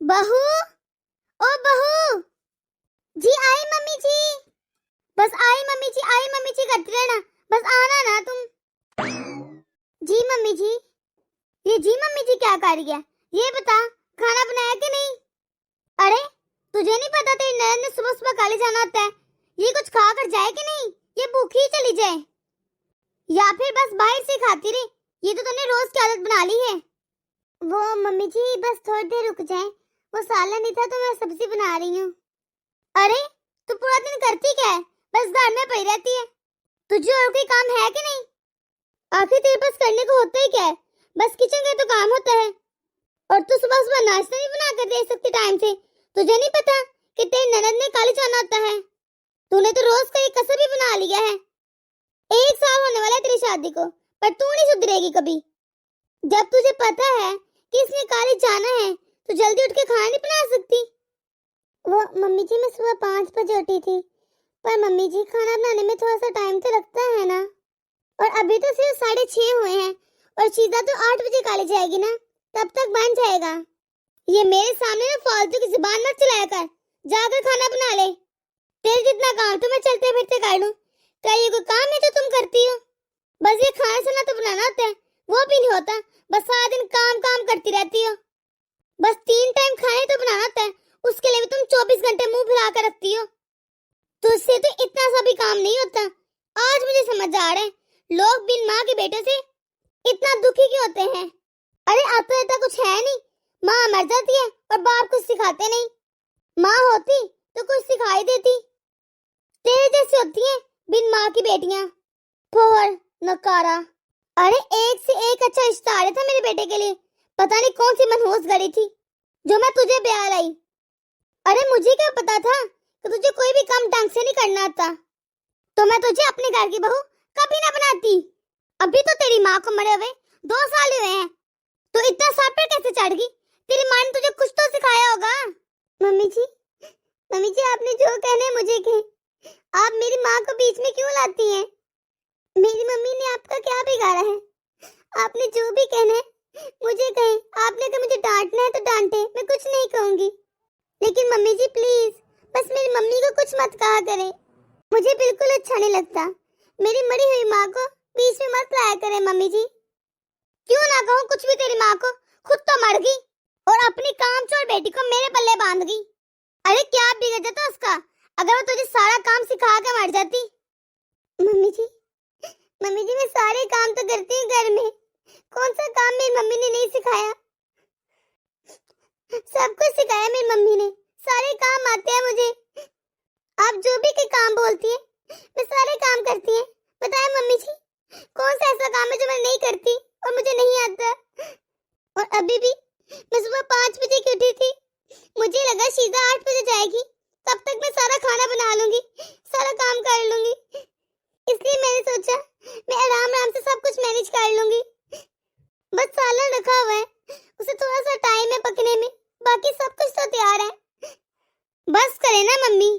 बहू, ओ बहू जी, आई मम्मी जी। बस आई मम्मी जी करती रहना, बस आना ना तुम। जी मम्मी जी। ये जी मम्मी जी क्या कर रही है? ये बता, खाना बनाया कि नहीं? अरे तुझे नहीं पता तेरी ननद ने सुबह सुबह कॉलेज जाना होता है? ये कुछ खा कर जाए कि नहीं? ये भूखी ही चली जाए या फिर बस बाहर से खाती रहे? ये तो तूने रोज की आदत बना ली है। वो मम्मी जी बस थोड़ी देर रुक जाए, वो सालन नहीं था तो मैं सब्जी बना रही हूँ। अरे तू पूरा दिन करती क्या है? बस घर में पड़ी रहती है, तुझे और कोई काम है कि नहीं? आखिर तेरे पास करने को होता ही क्या है? बस किचन का तो काम होता है। और तू सुबह सुबह नाश्ता नहीं बना कर दे सकती टाइम से? तुझे नहीं पता कि तेरी ननद ने कॉलेज जाना होता है? तूने तो रोज का एक कसर भी बना लिया है। 1 साल होने वाला है तेरी शादी को, पर तू नहीं सुधरेगी कभी। जब तुझे पता है कि इसने कॉलेज जाना है तो जल्दी उठ के खाना नहीं बना सकती? वो मम्मी जी मैं सुबह 5 बजे उठी थी, पर मम्मी जी खाना बनाने में थोड़ा सा टाइम तो लगता है ना। और अभी तो सिर्फ 6:30 हुए हैं और शीजा तो 8 बजे कॉलेज जाएगी ना, तब तक बन जाएगा। ये मेरे सामने ना फालतू की जुबान मत चलाया कर, जाकर खाना बना ले। तेरे जितना काम तो मैं चलते फिरते कर लूं, क्या ये कोई काम है जो तुम करती हो? बस ये खाना चलना तो बनाना होता है, वो भी नहीं होता, बस सारा दिन काम काम करती रहती हो। बस 3 टाइम खाने तो बनाना होता है, उसके लिए भी तुम 24 घंटे मुंह फुला कर रखती हो। तुझसे तो इतना सा भी काम नहीं होता। आज मुझे समझ आ रहा है, लोग बिन माँ के बेटे से इतना दुखी क्यों होते हैं। अरे अब तो ऐसा कुछ है नहीं, माँ मर जाती है और बाप कुछ सिखाते नहीं। माँ होती तो कुछ सिखाई देती। तेरे जैसी होती हैं बिन माँ की बेटियां, फोर नकारा। अरे एक से एक अच्छा रिश्ता आ रहा था मेरे बेटे के लिए, पता नहीं कौन सी मनहूस गड़ी थी जो मैं तुझे ब्याह लाई। अरे मुझे क्या पता था कि तुझे कोई भी काम ढंग से नहीं करना आता, तो मैं तुझे अपने घर की बहू कभी ना बनाती। अभी तो तेरी माँ को मरे हुए 2 साल हुए हैं, तो इतना सर पर कैसे चढ़ गई? तेरी माँ ने तुझे कुछ तो सिखाया होगा। मम्मी जी आपने जो कहने मुझे कहे, आप मेरी माँ को बीच में क्यों लाती हैं? मेरी मम्मी ने आपका क्या बिगाड़ा है? आपने जो भी कहना है मुझे कहे, आपने कहा मुझे डांटना है तो डांटे, मैं कुछ नहीं कहूंगी। लेकिन मम्मी जी प्लीज, बस मेरी मम्मी को कुछ मत कहा करें, मुझे बिल्कुल अच्छा नहीं लगता। मेरी मरी हुई माँ को बीच में मत लाया करें मम्मी जी। क्यों ना कहूँ कुछ भी तेरी माँ को, खुद तो मर गई और अपनी कामचोर बेटी को मेरे पल्ले बांध गई। अरे क्या बिगड़ जाता उसका अगर वो तुझे सारा काम सिखा के मर जाती? मम्मी जी मैं सारे काम तो करती हूँ घर में, कौन सा काम मेरी मम्मी ने नहीं सिखाया? सब कुछ सिखाया मेरी मम्मी ने, सारे काम आते हैं मुझे। आप जो भी कोई काम बोलती है मैं सारे काम करती है। बताए मम्मी जी, कौन सा ऐसा काम है जो मैं नहीं करती और मुझे नहीं आता? और अभी भी मैं सुबह 5 बजे की उठी थी, मुझे लगा शीजा 8 बजे जाएगी, तब तक मैं सारा खाना बना लूंगी, सारा काम कर लूंगी। इसलिए मैंने सोचा मैं आराम आराम से सब कुछ मैनेज कर लूंगी। बस सालन रखा हुआ है, उसे थोड़ा सा टाइम है पकने में, बाकी सब कुछ तो तैयार है। बस करे ना मम्मी,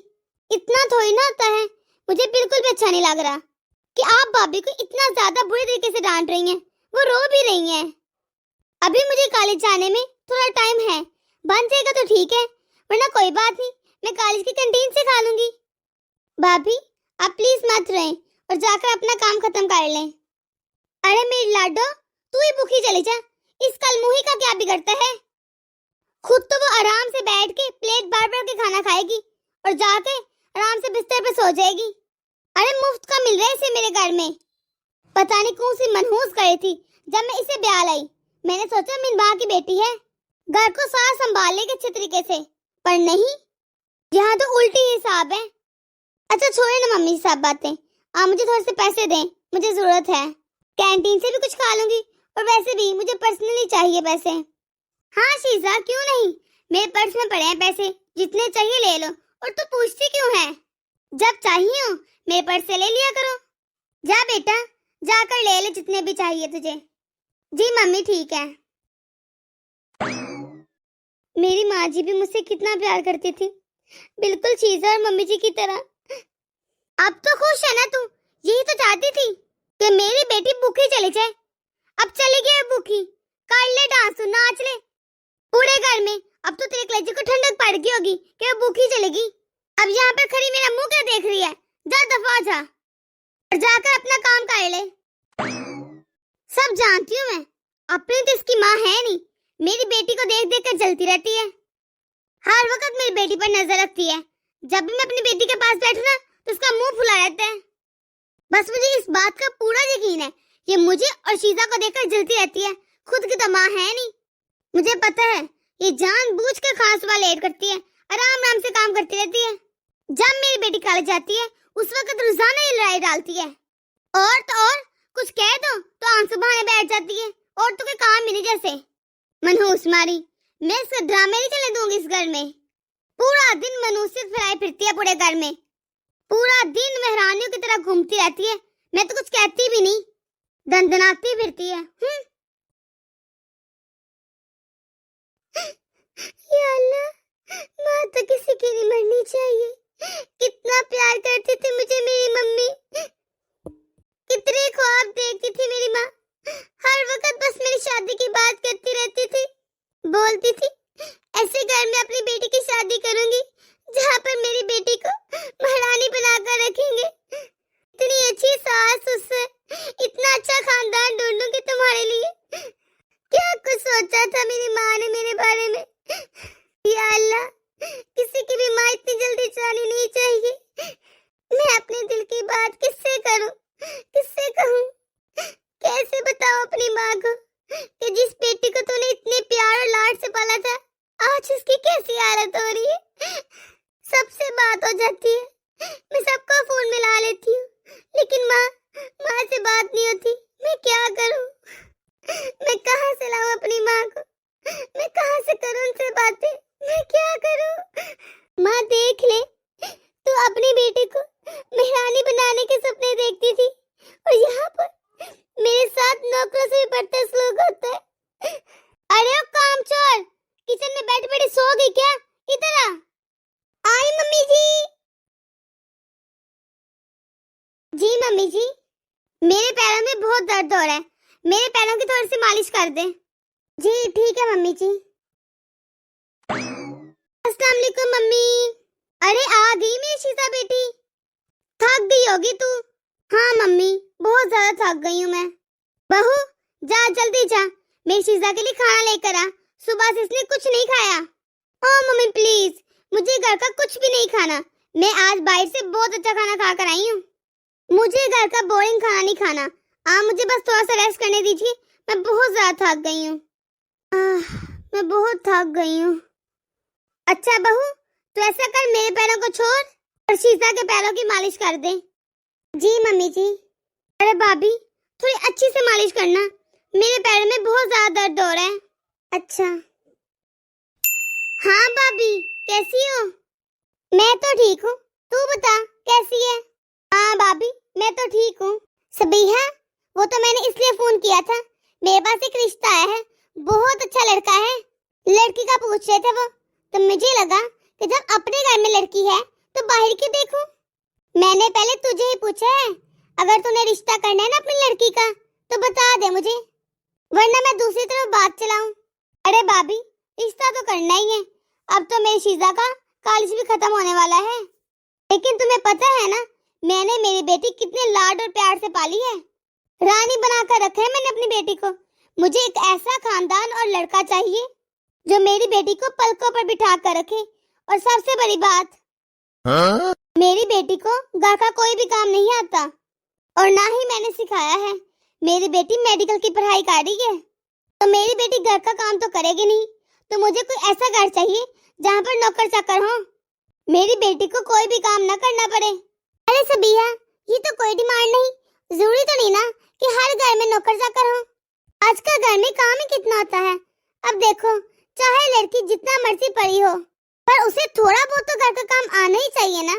इतना थोड़ी ना होता है। मुझे बिल्कुल भी अच्छा नहीं लग रहा कि आप भाभी को इतना ज्यादा बुरे तरीके से डांट रही हैं, वो रो भी रही हैं। अभी मुझे कॉलेज जाने में थोड़ा टाइम है, बन जाएगा तो ठीक है, वरना कोई बात नहीं, मैं कॉलेज की कैंटीन से खा लूंगी। भाभी आप प्लीज मत रहें और जाकर अपना काम खत्म कर लें। अरे मेरी लाडो, तू ही भूखी चली जा, इस कलमुही का क्या बिगड़ता है? खुद तो वो आराम से बैठ के प्लेट भर भर के खाना खाएगी और जाके आराम से बिस्तर पे सो जाएगी। अरे मुफ्त का मिल रहा है इसे मेरे घर में। पता नहीं कौन सी मनहूस गई थी जब मैं इसे ब्याह लाई। मैंने सोचा मेरी माँ की बेटी है, घर को सारा संभाल लेगी अच्छे तरीके से, पर नहीं, यहाँ तो उल्टी हिसाब है। अच्छा छोड़े ना मम्मी सब बातें, आप मुझे थोड़े से पैसे दें, मुझे जरूरत है। कैंटीन से भी कुछ खा लूंगी और वैसे भी मुझे पर्सनली चाहिए पैसे। हाँ शीजा क्यों नहीं, मेरे पर्स में पड़े हैं पैसे, जितने चाहिए ले लो। और तू पूछती क्यों है? जब चाहिए हो मेरे पर्स से ले लिया करो। जा बेटा, जाकर ले ले जितने भी चाहिए तुझे। जी मम्मी ठीक है। मेरी माँ जी भी मुझसे कितना प्यार करती थी, बिल्कुल शीजा और मम्मी जी की तरह। अब तो खुश है ना तू? यही तो चाहती थी कि मेरी बेटी भूखी चली जाए। अब चली गई भूखी, कर ले डांस, नाच ले पूरे घर में, अब तो तेरे कलेजे को ठंडक पड़ गई होगी कि वो भूखी चलेगी। अब यहाँ पर खड़ी मेरा मुंह क्या देख रही है? जा दफा जा और जाकर अपना काम कर ले। सब जानती हूँ मैं, अपनी तो इसकी माँ है नहीं, मेरी बेटी को देख देख कर जलती रहती है, हर वक्त मेरी बेटी पर नजर रखती है। जब भी मैं अपनी बेटी के पास बैठू ना तो उसका मुंह फुला रहता है। बस मुझे इस बात का पूरा यकीन है, ये मुझे और शीजा को देखकर जलती रहती है, खुद की तो माँ है नहीं। मुझे पता है ये जानबूझ कर खाना सुबह लेट करती है, आराम आराम से काम करती रहती है। जब मेरी बेटी कॉलेज जाती है उस वक्त रोजाना ये लड़ाई डालती है, और तो और कुछ कह दो तो आंसू बहाने बैठ जाती है, और तो कोई काम ही नहीं जैसे। मनहूस मारी, मैं इसका ड्रामे नहीं चलने दूंगी इस घर में। पूरा दिन मनहूसियत फैलाई फिरती है पूरे घर में, पूरा दिन मेहरानियों की तरह घूमती रहती है, मैं तो कुछ कहती भी नहीं, दंदनाती फिरती है। या अल्लाह, माँ तो किसी की नहीं मरनी चाहिए। कितना प्यार करती थी मुझे मेरी मम्मी, कितने ख्वाब देखती थी मेरी माँ, हर वक्त बस मेरी शादी की बात करती रहती थी, बोलती थी ऐसे घर में अपनी बेटी की शादी करूंगी जहाँ पर मेरी बेटी को महारानी बनाकर रखेंगे, इतनी अच्छी सास उससे, इतना अच्छा खानदान ढूंढूंगी तुम्हारे लिए। क्या कुछ सोचा था मेरी माँ ने मेरे बारे में। या अल्लाह, किसी की भी माँ इतनी जल्दी जानी नहीं चाहिए। मैं अपने दिल की बात किससे करूं, किससे कहूं, कैसे बताऊं अपनी माँ को कि जिस बेटी को तूने इतने प्यार और लाड से पाला था, आज उसकी कैसी हालत हो रही है। सबसे बात हो जाती है, मैं सबको फोन मिला लेती हूँ, लेकिन माँ से बात नहीं होती। मैं क्या करूं, मैं कहाँ से लाऊं अपनी माँ को, मैं कहाँ से करूं उनसे बातें, मैं क्या करूं। माँ देख ले, तू अपनी बेटी को मेहरानी बनाने के सपने देखती थी, और यहाँ पर मेरे साथ नौकरों से भी बढ़ता सलूक होता है। अरे ओ कामचोर, किचन में बैठ बैठी सो गई क्या? इधर आ। आई मम्मी जी। जी मम्मी जी, मेरे पैरों में बहुत दर्द हो रहा है, मेरे पैरों की थोड़ी सी मालिश कर दे। जी ठीक है मम्मी जी। अस्सलाम वालेकुम मम्मी। अरे आ गई मेरी शीजा बेटी, थक गई होगी तू। हाँ मम्मी, बहुत ज्यादा थक गई हूँ मैं। बहू जा जल्दी जा, मेरी शीजा के लिए खाना लेकर आ, सुबह से इसने कुछ नहीं खाया। ओ मम्मी प्लीज, मुझे घर का कुछ भी नहीं खाना, मैं आज बाहर से बहुत अच्छा खाना खा कर आई हूँ। मुझे घर का बोरिंग खाना नहीं खाना, आप मुझे बस थोड़ा सा रेस्ट करने दीजिए, मैं बहुत ज्यादा थक गई हूँ। मैं बहुत थक गई हूँ। अच्छा बहू, तो ऐसा कर, मेरे पैरों को छोड़ और शीजा के पैरों की मालिश कर दे। जी मम्मी जी। अरे भाभी, थोड़ी अच्छी से मालिश करना, मेरे पैरों में बहुत ज्यादा दर्द हो रहा है। अच्छा। हाँ भाभी, कैसी हो? मैं तो ठीक हूँ, तू बता कैसी है? हाँ भाभी, मैं तो ठीक हूँ। सबीहा, वो तो मैंने इसलिए फोन किया था, मेरे पास एक रिश्ता आया है, बहुत अच्छा लड़का है, लड़की का पूछ रहे थे वो, तो मुझे लगा कि जब अपने घर में लड़की है तो बाहर की देखूं। मैंने पहले तुझे ही पूछा है, अगर तूने रिश्ता करना है ना अपनी लड़की का तो बता दे मुझे, वरना मैं दूसरी तरफ बात चलाऊं। अरे भाभी, रिश्ता तो करना ही है, अब तो मेरी शीजा का कॉलेज भी खत्म होने वाला है, लेकिन तुम्हें पता है ना मैंने मेरी बेटी कितने लाड और प्यार से पाली है, रानी बनाकर रखा है मैंने अपनी बेटी को। मुझे एक ऐसा खानदान और लड़का चाहिए जो मेरी बेटी को पलकों पर बिठा कर रखे, और सबसे बड़ी बात, मेरी बेटी को घर का कोई भी काम नहीं आता, और ना ही मैंने सिखाया है। मेरी बेटी मेडिकल की पढ़ाई कर रही है, तो मेरी बेटी घर का काम तो करेगी नहीं, तो मुझे कोई ऐसा घर चाहिए जहाँ पर नौकर चाकर हो, मेरी बेटी को कोई भी काम न करना पड़े। अरे सबीहा, ये तो कोई डिमांड नहीं, जरूरी तो नहीं ना कि हर घर में नौकर चाकर हो, आजकल घर में काम ही कितना होता है। अब देखो, चाहे लड़की जितना मर्जी पढ़ी हो, पर उसे थोड़ा बहुत तो घर का काम आना ही चाहिए ना।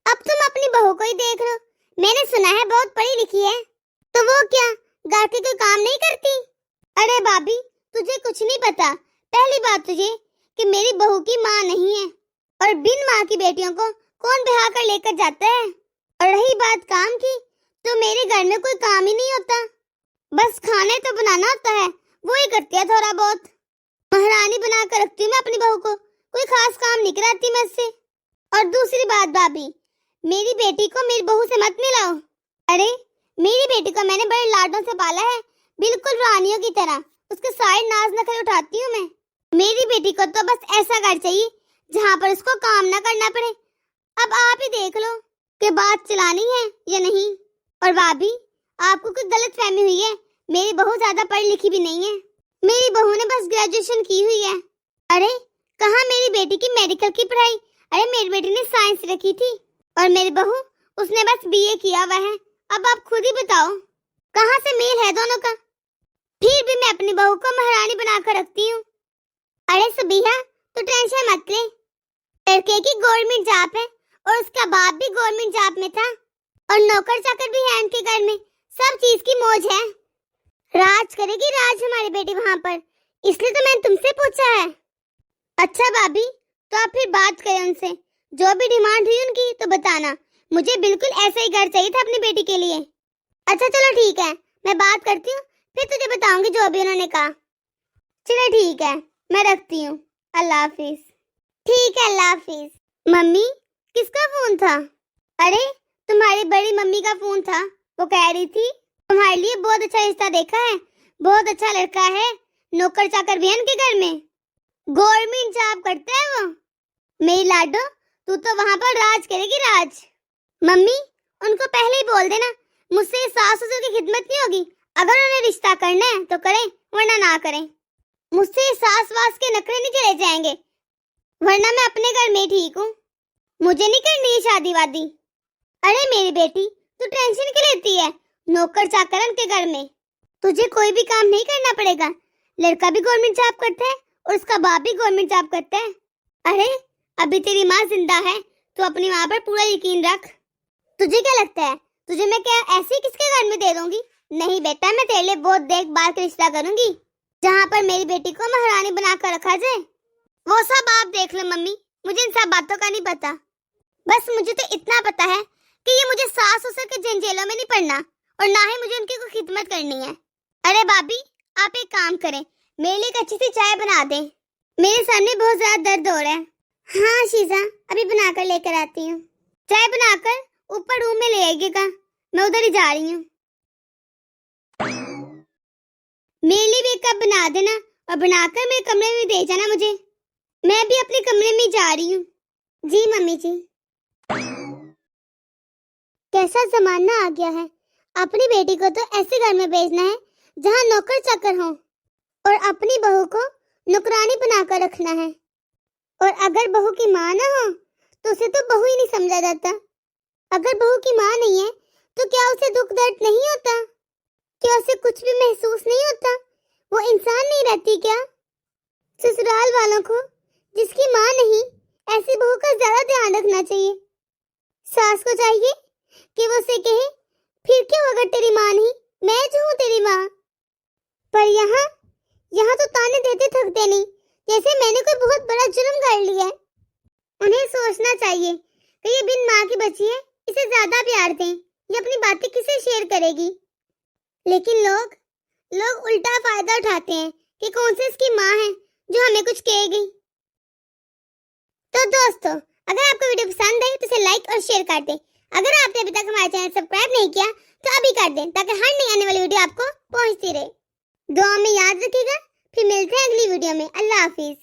अब तुम अपनी बहू को ही देख लो, मैंने सुना है बहुत पढ़ी लिखी है, तो वो क्या घर के कोई काम नहीं करती? अरे भाभी, तुझे कुछ नहीं पता। पहली बात तुझे कि मेरी बहू की माँ नहीं है, और बिन माँ की बेटियों को कौन ब्याह कर लेकर जाता है। और रही बात काम की, तो मेरे घर में कोई काम ही नहीं होता, बस खाने तो बनाना होता है, वो ही करती है थोड़ा बहुत। महारानी बना कर रखती हूँ मैं अपनी बहू को, कोई खास काम नहीं कराती मैं उससे। और दूसरी बात भाभी, मेरी बेटी को मेरी बहू से मत मिलाओ। अरे मेरी बेटी को मैंने बड़े लाडों से पाला है, बिल्कुल रानियों की तरह, उसके सारे नाज नखरे उठाती हूँ मैं। मेरी बेटी को तो बस ऐसा घर चाहिए जहाँ पर उसको काम ना करना पड़े। अब आप ही देख लो कि बात चलानी है या नहीं। और भाभी आपको कोई गलत फहमी हुई है, मेरी बहू ज्यादा पढ़ी लिखी भी नहीं है, मेरी बहू ने बस ग्रेजुएशन की हुई है। अरे कहाँ मेरी बेटी की मेडिकल की पढ़ाई, अरे मेरी बेटी ने साइंस रखी थी और मेरी बहू उसने बस बीए किया हुआ है। अब आप खुद ही बताओ कहाँ से मेल है दोनों का। फिर भी मैं अपनी बहू को महारानी बनाकर रखती हूँ। अरे सुबीहा तो टेंशन मत ले, लड़के की गवर्नमेंट जॉब है और उसका बाप भी गवर्नमेंट जॉब में था और नौकर चाकर भी है उनके घर में, सब चीज की मौज है। राज करेगी राज हमारी बेटी वहाँ पर, इसलिए तो मैंने तुमसे पूछा है। अच्छा भाभी तो आप फिर बात करें उनसे, जो भी डिमांड हुई उनकी तो बताना, मुझे बिल्कुल ऐसा ही घर चाहिए था अपनी बेटी के लिए। अच्छा चलो ठीक है, मैं बात करती हूँ, फिर तुझे बताऊंगी जो भी उन्होंने कहा। चलो ठीक है, मैं रखती हूँ, अल्लाह हाफिज। ठीक है अल्लाह हाफिज। मम्मी किसका फोन था? अरे तुम्हारी बड़ी मम्मी का फोन था, वो कह रही थी तुम्हारे लिए बहुत अच्छा रिश्ता देखा है, बहुत अच्छा लड़का है, नौकर चाकर भी है उनके घर में, गवर्नमेंट जॉब करता है वो। मेरी लाडो तू तो वहाँ पर राज करेगी राज। मम्मी उनको पहले ही बोल देना, मुझसे सास ससुर की खिदमत नहीं होगी, अगर उन्हें रिश्ता करना है तो करें वरना ना करें। मुझसे सास वास के नखरे नहीं चले जाएंगे, वरना मैं अपने घर में ठीक हूँ, मुझे नहीं करनी है शादी वादी। अरे मेरी बेटी तू टेंशन क्यों लेती है, नौकर चाकर उनके घर में, तुझे कोई भी काम नहीं करना पड़ेगा। लड़का भी गवर्नमेंट जॉब करता है और उसका बाप भी गवर्नमेंट जॉब करता है। अरे अभी तेरी माँ जिंदा है, तो अपनी माँ पर पूरा यकीन रख। तुझे क्या लगता है तुझे मैं क्या ऐसे किसके घर में दे दूंगी? नहीं बेटा, मैं तेरे लिए बहुत देखभाल का रिश्ता करूंगी, जहाँ पर मेरी बेटी को महारानी बनाकर रखा जाए। वो सब आप देख लो मम्मी, मुझे इन सब बातों का नहीं पता। बस मुझे तो इतना पता है कि ये मुझे सास ससुर के जंजीलों में नहीं पड़ना और ना ही मुझे उनकी कोई खिदमत करनी है। अरे भाभी आप एक काम करें, मेरे लिए एक अच्छी सी चाय बना दें, मेरे सर में बहुत ज्यादा दर्द हो रहा है। हाँ शीजा अभी बनाकर लेकर आती हूँ। चाय बनाकर ऊपर रूम में ले आइएगा, मैं उधर ही जा रही हूँ। मेरे लिए भी एक कप बना देना और बनाकर मेरे कमरे में दे जाना मुझे, मैं भी अपने कमरे में जा रही हूँ। जी मम्मी जी। कैसा जमाना आ गया है, अपनी बेटी को तो ऐसे घर में भेजना है जहाँ नौकर चाकर हो और अपनी बहू को नौकरानी बनाकर रखना है। और अगर बहू की माँ ना हो तो उसे तो बहू ही नहीं समझा जाता। अगर बहू की माँ नहीं है तो क्या उसे दुख दर्द नहीं होता? क्या उसे कुछ भी महसूस नहीं होता? वो इंसान नहीं रहती क्या? ससुराल वालों को जिसकी माँ नहीं, ऐसी बहू का ज्यादा ध्यान रखना चाहिए। सास को चाहिए कि वो उसे कहे फिर क्यों अगर तेरी माँ नहीं, मैं जो हूँ तेरी माँ। पर यहाँ तो ताने देते थकते नहीं, जैसे मैंने कोई बहुत बड़ा जुर्म कर लिया है। उन्हें सोचना चाहिए कि ये बिन माँ की बच्ची है, इसे ज्यादा प्यार दें, ये अपनी बातें किसे शेयर करेगी। लेकिन लोग उल्टा फायदा उठाते हैं कि कौन सी इसकी माँ है जो हमें कुछ कहेगी। तो दोस्तों अगर आपको वीडियो पसंद आई तो इसे लाइक और शेयर कर दें। अगर आपने अभी तक हमारा चैनल सब्सक्राइब नहीं किया तो अभी कर दें, ताकि हर नई आने वाली वीडियो आपको पहुंचती रहे। दुआ में याद रखिएगा, फिर मिलते हैं अगली वीडियो में। अल्लाह हाफिज।